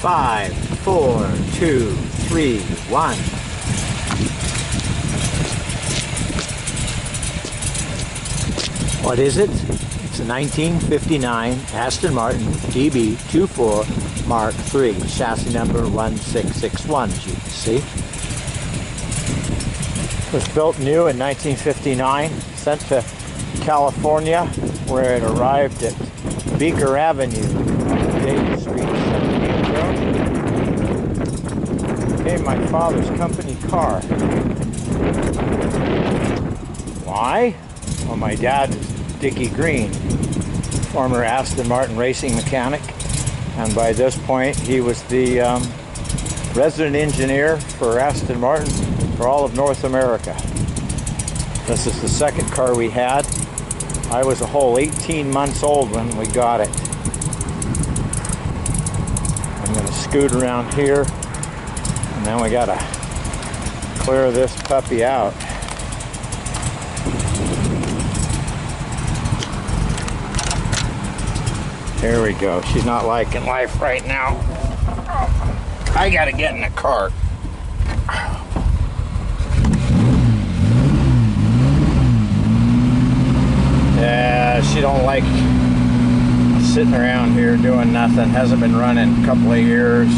5, 4, 2, 3, 1. What is it? It's a 1959 Aston Martin DB2 Mark III, chassis number 1661, as you can see. It was built new in 1959, sent to California, where it arrived at Beaker Avenue, Dayton Street, became my father's company car. Why? Well, my dad is Dickie Green, former Aston Martin racing mechanic, and by this point he was the resident engineer for Aston Martin for all of North America. This is the second car we had. I was a whole 18 months old when we got it. I'm going to scoot around here, and then we got to clear this puppy out. There we go. She's not liking life right now. I got to get in the car. Yeah, she don't like sitting around here doing nothing. Hasn't been running a couple of years.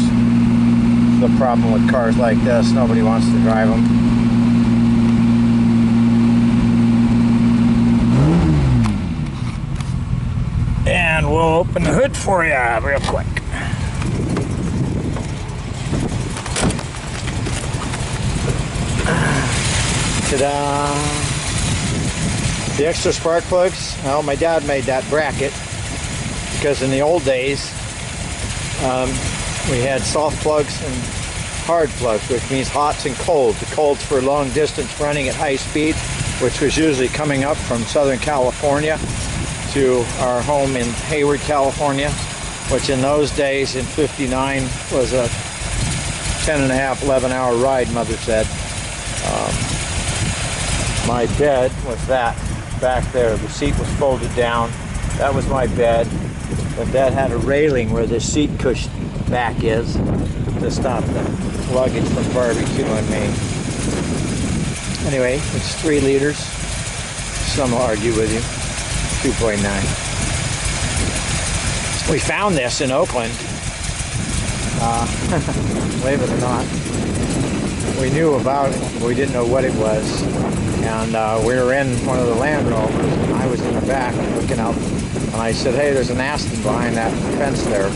The problem with cars like this, nobody wants to drive them. And we'll open the hood for you real quick. Ta-da! The extra spark plugs, well, my dad made that bracket because in the old days we had soft plugs and hard plugs, which means hots and colds. The colds for long distance running at high speed, which was usually coming up from Southern California to our home in Hayward, California, which in those days in '59 was a 10.5, 11-hour ride, Mother said. My bed was that back there. The seat was folded down. That was my bed, but that had a railing where the seat cushion back is to stop the luggage from barbecuing me. Anyway, it's 3 liters. Some will argue with you. 2.9. We found this in Oakland. Believe it or not. We knew about it, but we didn't know what it was. And we were in one of the Land Rovers, and I was in the back looking out. And I said, hey, there's an Aston behind that fence there.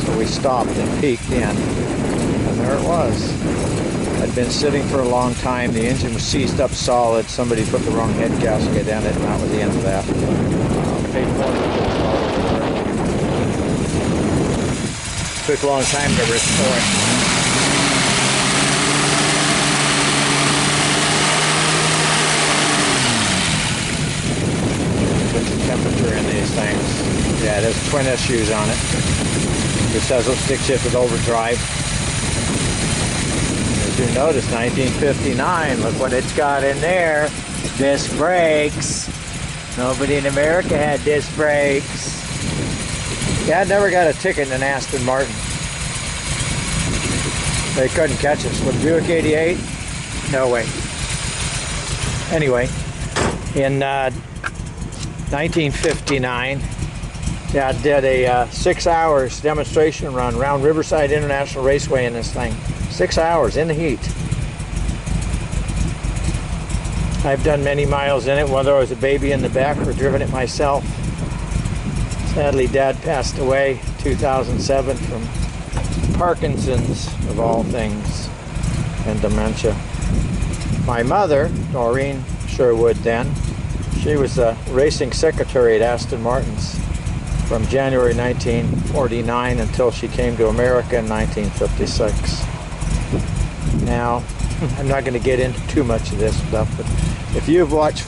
So we stopped and peeked in. And there it was. I'd been sitting for a long time. The engine was seized up solid. Somebody put the wrong head gasket in it, and that was the end of that. Paid for it. Took a long time to restore it. Put the temperature in these things. Yeah, there's twin issues on it. This has a stick-shifted overdrive. As you notice, 1959, look what it's got in there. Disc brakes. Nobody in America had disc brakes. Dad never got a ticket in an Aston Martin. They couldn't catch us. With Buick 88? No way. Anyway, in 1959, Dad did a 6 hours demonstration run around Riverside International Raceway in this thing. 6 hours in the heat. I've done many miles in it, whether I was a baby in the back or driven it myself. Sadly, Dad passed away in 2007 from Parkinson's, of all things, and dementia. My mother, Noreen Sherwood then, she was the racing secretary at Aston Martin's from January 1949 until she came to America in 1956. Now, I'm not going to get into too much of this stuff, but if you've watched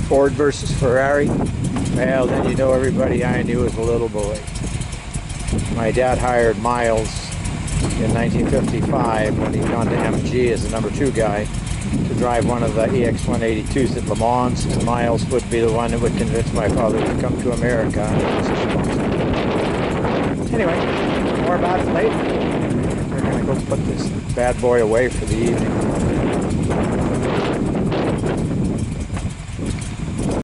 Ford versus Ferrari, well, then you know everybody I knew as a little boy. My dad hired Miles in 1955 when he'd gone to MG as the number 2 guy to drive one of the EX182s at Le Mans, and Miles would be the one that would convince my father to come to America. Anyway, more about it later. put this bad boy away for the evening.